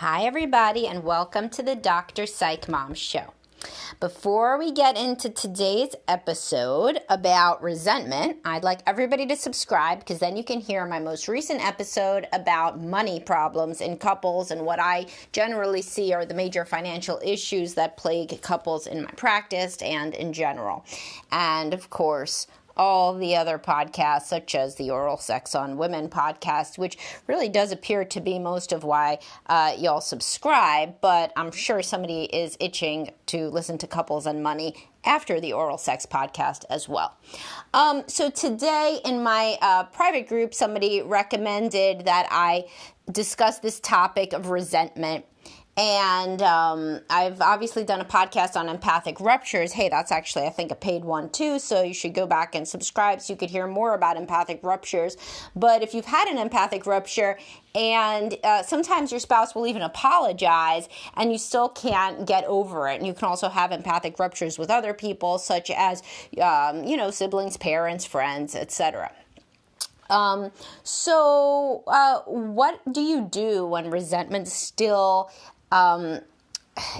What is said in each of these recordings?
Hi, everybody, and welcome to the Dr. Psych Mom Show. Before we get into today's episode about resentment, I'd like everybody to subscribe because then you can hear my most recent episode about money problems in couples and what I generally see are the major financial issues that plague couples in my practice and in general. And of course, all the other podcasts, such as the Oral Sex on Women podcast, which really does appear to be most of why y'all subscribe, but I'm sure somebody is itching to listen to Couples and Money after the Oral Sex podcast as well. So today in my private group, somebody recommended that I discuss this topic of resentment. And I've obviously done a podcast on empathic ruptures. Hey, that's actually, I think, a paid one too, so you should go back and subscribe so you could hear more about empathic ruptures. But if you've had an empathic rupture and sometimes your spouse will even apologize and you still can't get over it, and you can also have empathic ruptures with other people, such as, siblings, parents, friends, etc. So what do you do when resentment still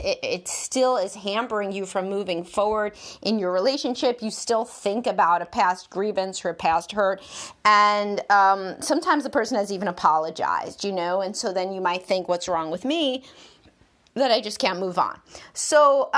it still is hampering you from moving forward in your relationship? You still think about a past grievance or a past hurt, and sometimes the person has even apologized, and so then you might think, what's wrong with me that I just can't move on? So,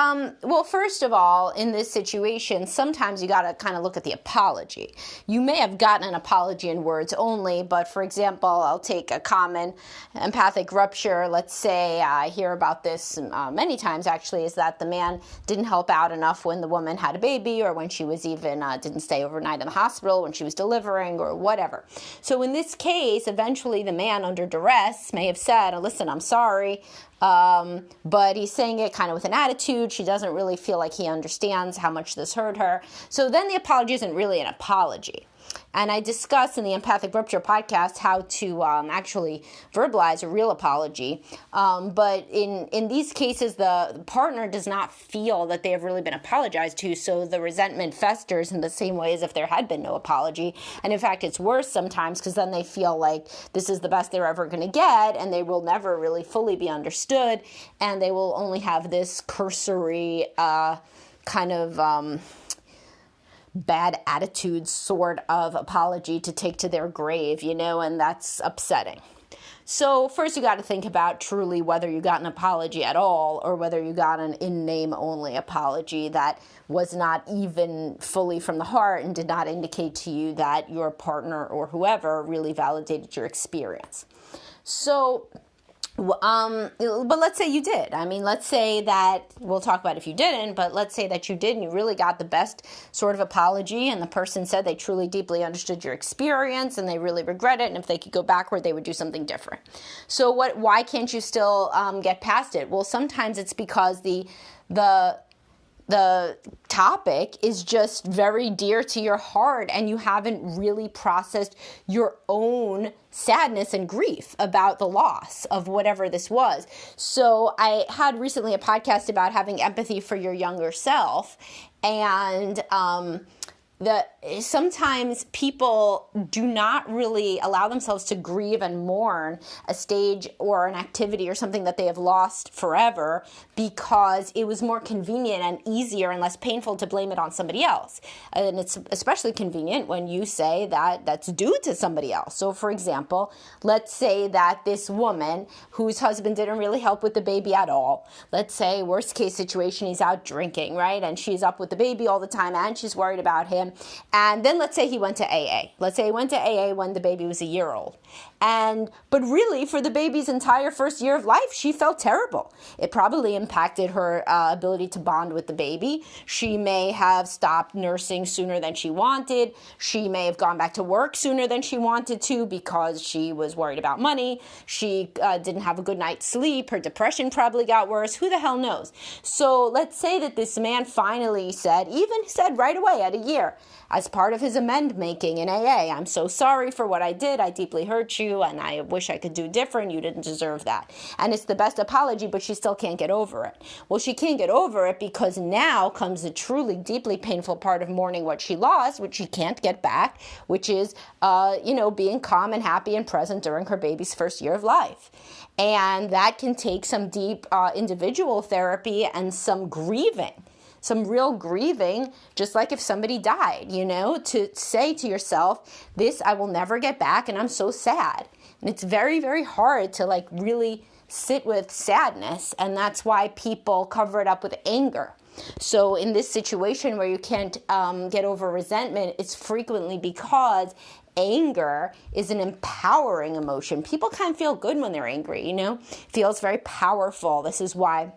first of all, in this situation, sometimes you got to kind of look at the apology. You may have gotten an apology in words only, but for example, I'll take a common empathic rupture. Let's say I hear about this many times, actually, is that the man didn't help out enough when the woman had a baby, or when she was even didn't stay overnight in the hospital when she was delivering, or whatever. So in this case, eventually the man, under duress, may have said, listen, I'm sorry, but he's saying it kind of with an attitude. She doesn't really feel like he understands how much this hurt her. So then the apology isn't really an apology. And I discuss in the Empathic Rupture podcast how to actually verbalize a real apology. But in these cases, the partner does not feel that they have really been apologized to, so the resentment festers in the same way as if there had been no apology. And in fact, it's worse sometimes, because then they feel like this is the best they're ever going to get, and they will never really fully be understood, and they will only have this cursory kind of bad attitude sort of apology to take to their grave, and that's upsetting. So first you got to think about truly whether you got an apology at all, or whether you got an in-name only apology that was not even fully from the heart and did not indicate to you that your partner or whoever really validated your experience. So but let's say you did. Let's say that, we'll talk about if you didn't, but let's say that you did and you really got the best sort of apology, and the person said they truly deeply understood your experience and they really regret it, and if they could go backward, they would do something different. So why can't you still get past it? Well, sometimes it's because the topic is just very dear to your heart, and you haven't really processed your own sadness and grief about the loss of whatever this was. So I had recently a podcast about having empathy for your younger self, and sometimes people do not really allow themselves to grieve and mourn a stage or an activity or something that they have lost forever, because it was more convenient and easier and less painful to blame it on somebody else. And it's especially convenient when you say that that's due to somebody else. So for example, let's say that this woman whose husband didn't really help with the baby at all, let's say worst case situation, he's out drinking, right? And she's up with the baby all the time and she's worried about him. And then let's say he went to AA. Let's say he went to AA when the baby was a year old. But really, for the baby's entire first year of life, she felt terrible. It probably impacted her ability to bond with the baby. She may have stopped nursing sooner than she wanted. She may have gone back to work sooner than she wanted to because she was worried about money. She didn't have a good night's sleep. Her depression probably got worse. Who the hell knows? So let's say that this man finally said right away at a year, as part of his amend making in AA. I'm so sorry for what I did. I deeply hurt you, and I wish I could do different. You didn't deserve that. And it's the best apology, but she still can't get over it. Well, she can't get over it because now comes the truly deeply painful part of mourning what she lost, which she can't get back, which is, being calm and happy and present during her baby's first year of life. And that can take some deep individual therapy and some grieving. Some real grieving, just like if somebody died, to say to yourself, this I will never get back and I'm so sad. And it's very, very hard to really sit with sadness, and that's why people cover it up with anger. So in this situation where you can't get over resentment, it's frequently because anger is an empowering emotion. People kind of feel good when they're angry, feels very powerful. This is why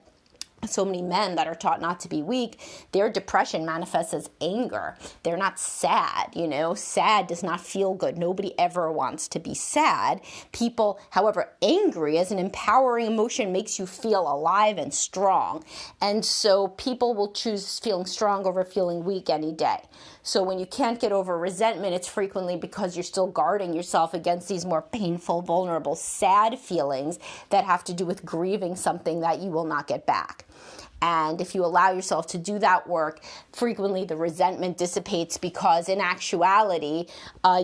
so many men that are taught not to be weak, their depression manifests as anger. They're not sad, Sad does not feel good. Nobody ever wants to be sad. People, however, angry as an empowering emotion makes you feel alive and strong. And so people will choose feeling strong over feeling weak any day. So when you can't get over resentment, it's frequently because you're still guarding yourself against these more painful, vulnerable, sad feelings that have to do with grieving something that you will not get back. And if you allow yourself to do that work, frequently the resentment dissipates because in actuality,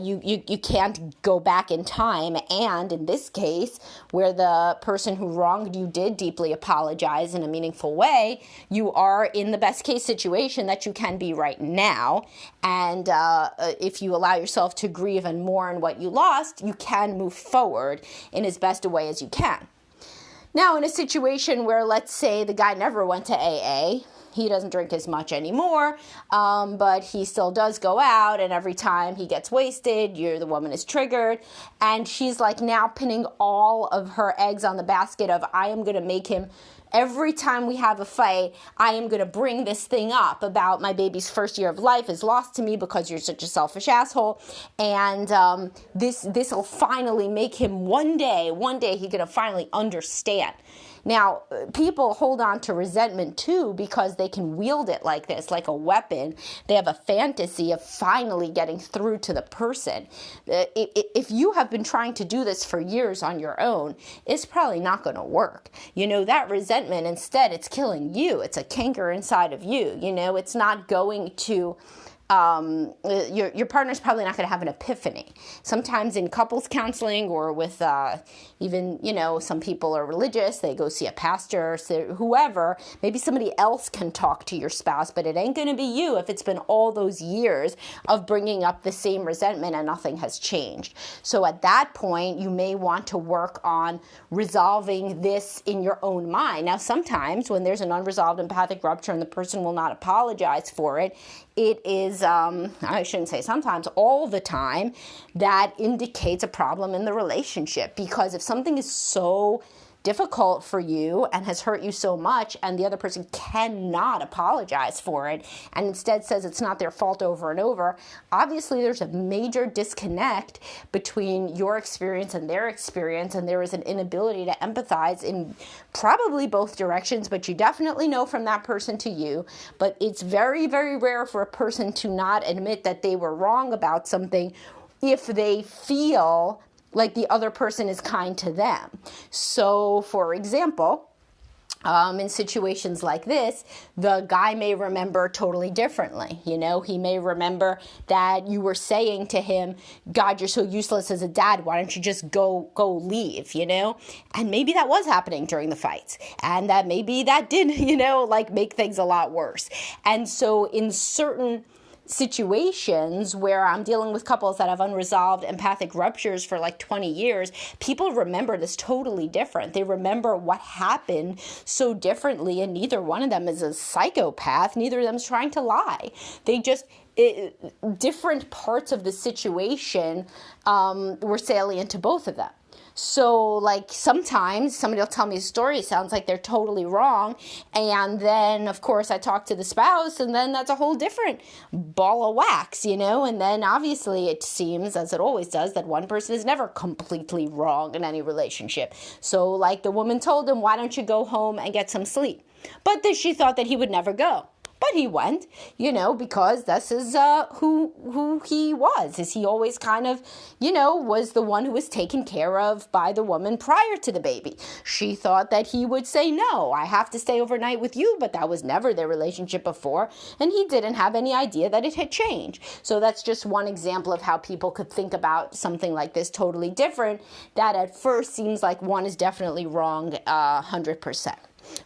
you can't go back in time. And in this case, where the person who wronged you did deeply apologize in a meaningful way, you are in the best case situation that you can be right now. And if you allow yourself to grieve and mourn what you lost, you can move forward in as best a way as you can. Now, in a situation where, let's say, the guy never went to AA, he doesn't drink as much anymore, but he still does go out, and every time he gets wasted, the woman is triggered, and she's now pinning all of her eggs on the basket of, I am going to make him, every time we have a fight, I am going to bring this thing up about my baby's first year of life is lost to me because you're such a selfish asshole, and this will finally make him one day he's going to finally understand. Now, people hold on to resentment too because they can wield it like this, like a weapon. They have a fantasy of finally getting through to the person. If you have been trying to do this for years on your own, it's probably not going to work. That resentment, instead, it's killing you. It's a canker inside of you. It's not going to... your partner's probably not going to have an epiphany. Sometimes in couples counseling or with even, some people are religious, they go see a pastor, whoever, maybe somebody else can talk to your spouse, but it ain't going to be you if it's been all those years of bringing up the same resentment and nothing has changed. So at that point, you may want to work on resolving this in your own mind. Now, sometimes when there's an unresolved empathic rupture and the person will not apologize for it, it is, I shouldn't say sometimes, all the time, that indicates a problem in the relationship. Because if something is so difficult for you and has hurt you so much and the other person cannot apologize for it and instead says it's not their fault over and over, obviously there's a major disconnect between your experience and their experience, and there is an inability to empathize in probably both directions, but you definitely know from that person to you. But it's very, very rare for a person to not admit that they were wrong about something if they feel like the other person is kind to them. So, for example, in situations like this, the guy may remember totally differently. He may remember that you were saying to him, God, you're so useless as a dad. Why don't you just go leave, And maybe that was happening during the fights. And that maybe that did, make things a lot worse. And so in certain situations where I'm dealing with couples that have unresolved empathic ruptures for 20 years, people remember this totally different. They remember what happened so differently, and neither one of them is a psychopath. Neither of them is trying to lie. They just, different parts of the situation were salient to both of them. So, sometimes somebody will tell me a story, it sounds like they're totally wrong, and then, of course, I talk to the spouse, and then that's a whole different ball of wax, and then, obviously, it seems, as it always does, that one person is never completely wrong in any relationship. So, the woman told him, why don't you go home and get some sleep? But she thought that he would never go. But he went, because this is who he was. Is he always kind of, was the one who was taken care of by the woman prior to the baby. She thought that he would say, no, I have to stay overnight with you, but that was never their relationship before. And he didn't have any idea that it had changed. So that's just one example of how people could think about something like this totally different, that at first seems like one is definitely wrong 100%.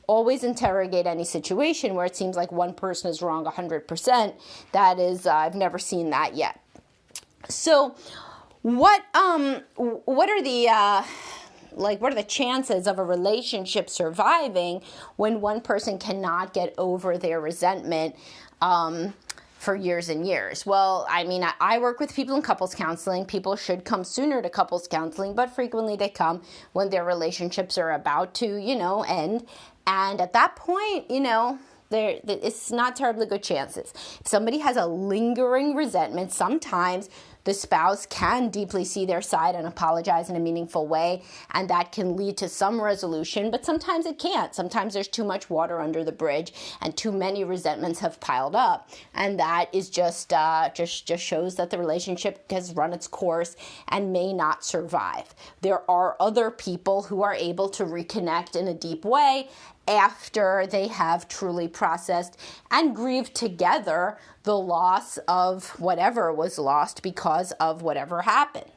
Always interrogate any situation where it seems like one person is wrong 100%. That is, I've never seen that yet. So, what are the what are the chances of a relationship surviving when one person cannot get over their resentment for years and years? Well, I mean, I work with people in couples counseling. People should come sooner to couples counseling, but frequently they come when their relationships are about to, end. And at that point, it's not terribly good chances. If somebody has a lingering resentment, sometimes the spouse can deeply see their side and apologize in a meaningful way, and that can lead to some resolution, but sometimes it can't. Sometimes there's too much water under the bridge and too many resentments have piled up, and that is just shows that the relationship has run its course and may not survive. There are other people who are able to reconnect in a deep way after they have truly processed and grieved together the loss of whatever was lost because of whatever happened.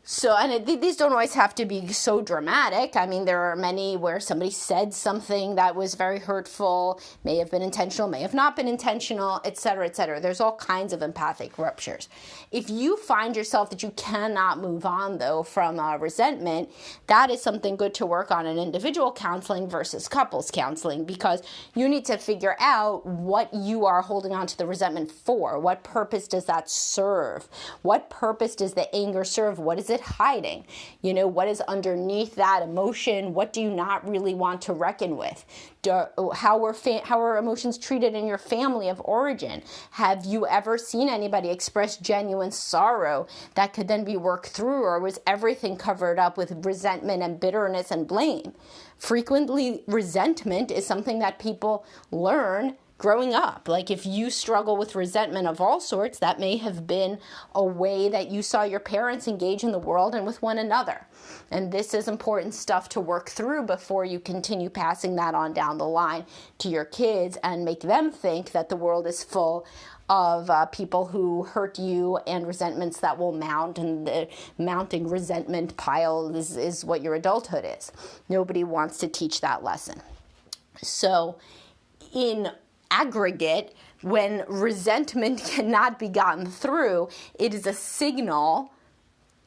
So, and these don't always have to be so dramatic. I mean, there are many where somebody said something that was very hurtful, may have been intentional, may have not been intentional, etc., etc. There's all kinds of empathic ruptures. If you find yourself that you cannot move on, though, from resentment, that is something good to work on in individual counseling versus couples counseling, because you need to figure out what you are holding on to the resentment for. What purpose does that serve? What purpose does the anger serve? What is it hiding? What is underneath that emotion? What do you not really want to reckon with? How are emotions treated in your family of origin? Have you ever seen anybody express genuine sorrow that could then be worked through, or was everything covered up with resentment and bitterness and blame? Frequently, resentment is something that people learn growing up. Like if you struggle with resentment of all sorts, that may have been a way that you saw your parents engage in the world and with one another. And this is important stuff to work through before you continue passing that on down the line to your kids and make them think that the world is full of people who hurt you and resentments that will mount, and the mounting resentment pile is what your adulthood is. Nobody wants to teach that lesson. So in aggregate, when resentment cannot be gotten through, it is a signal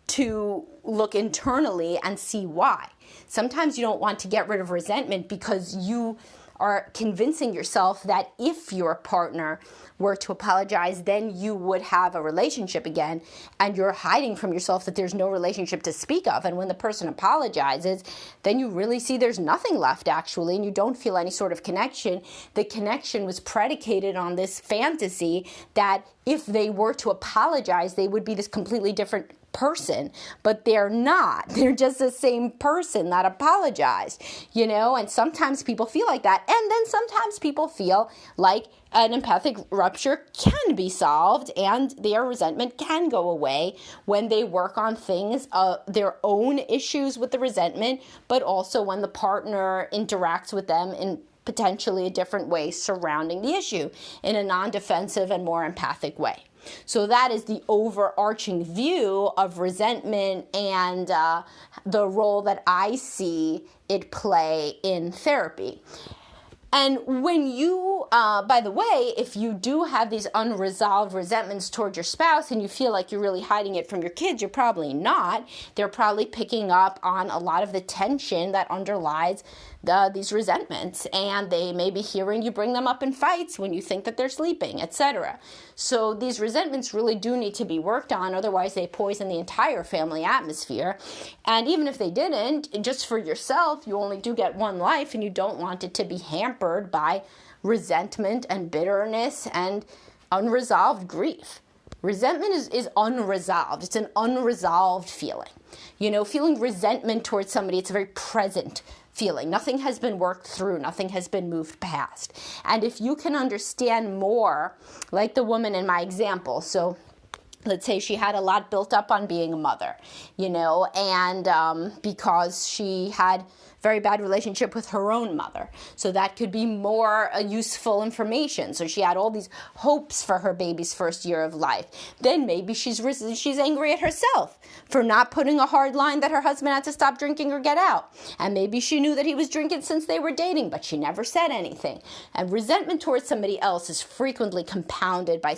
to look internally and see why. Sometimes you don't want to get rid of resentment because you are convincing yourself that if your partner were to apologize, then you would have a relationship again, and you're hiding from yourself that there's no relationship to speak of. And when the person apologizes, then you really see there's nothing left actually, and you don't feel any sort of connection. The connection was predicated on this fantasy that if they were to apologize, they would be this completely different person, but they're not. They're just the same person that apologized, and sometimes people feel like that. And then sometimes people feel like an empathic rupture can be solved and their resentment can go away when they work on things, their own issues with the resentment, but also when the partner interacts with them in potentially a different way surrounding the issue in a non-defensive and more empathic way. So that is the overarching view of resentment and the role that I see it play in therapy. And when you, by the way, if you do have these unresolved resentments toward your spouse and you feel like you're really hiding it from your kids, you're probably not. They're probably picking up on a lot of the tension that underlies these resentments, and they may be hearing you bring them up in fights when you think that they're sleeping, etc. So these resentments really do need to be worked on, otherwise they poison the entire family atmosphere. And even if they didn't, just for yourself, you only do get one life, and you don't want it to be hampered by resentment and bitterness and unresolved grief. Resentment is unresolved. It's an unresolved feeling. Feeling resentment towards somebody, it's a very present feeling. Nothing has been worked through. Nothing has been moved past. And if you can understand more, like the woman in my example, so let's say she had a lot built up on being a mother, and because she had very bad relationship with her own mother. So that could be more useful information. So she had all these hopes for her baby's first year of life. Then maybe she's angry at herself for not putting a hard line that her husband had to stop drinking or get out. And maybe she knew that he was drinking since they were dating, but she never said anything. And resentment towards somebody else is frequently compounded by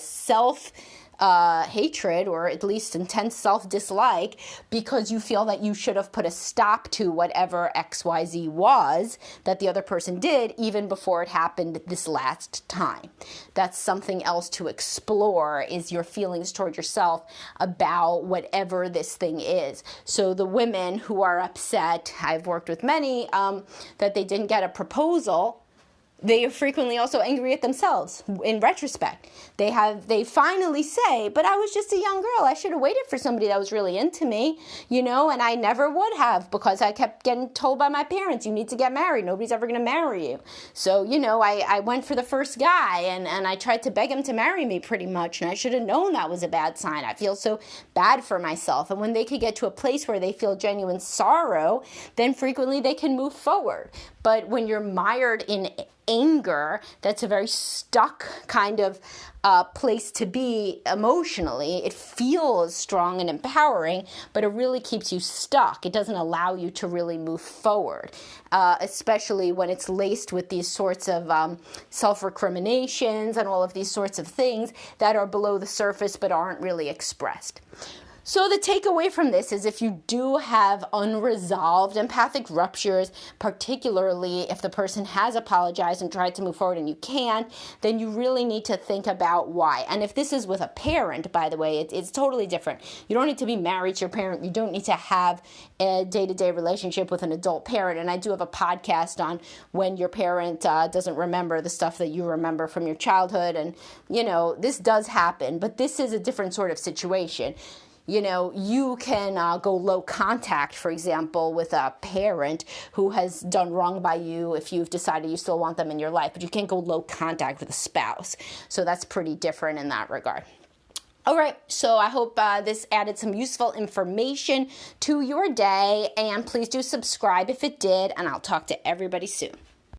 hatred, or at least intense self-dislike, because you feel that you should have put a stop to whatever XYZ was that the other person did even before it happened this last time. That's something else to explore, is your feelings toward yourself about whatever this thing is. So the women who are upset, I've worked with many, that they didn't get a proposal, they are frequently also angry at themselves in retrospect. They finally say, but I was just a young girl. I should have waited for somebody that was really into me, and I never would have, because I kept getting told by my parents, you need to get married. Nobody's ever going to marry you. So, I went for the first guy and I tried to beg him to marry me pretty much. And I should have known that was a bad sign. I feel so bad for myself. And when they could get to a place where they feel genuine sorrow, then frequently they can move forward. But when you're mired in anger, that's a very stuck kind of place to be emotionally. It feels strong and empowering, but it really keeps you stuck. It doesn't allow you to really move forward, especially when it's laced with these sorts of self-recriminations and all of these sorts of things that are below the surface but aren't really expressed. So the takeaway from this is, if you do have unresolved empathic ruptures, particularly if the person has apologized and tried to move forward and you can't, then you really need to think about why. And if this is with a parent, by the way, it's totally different. You don't need to be married to your parent. You don't need to have a day-to-day relationship with an adult parent. And I do have a podcast on when your parent doesn't remember the stuff that you remember from your childhood. And, this does happen, but this is a different sort of situation. You can go low contact, for example, with a parent who has done wrong by you if you've decided you still want them in your life, but you can't go low contact with a spouse. So that's pretty different in that regard. All right, so I hope this added some useful information to your day, and please do subscribe if it did, and I'll talk to everybody soon.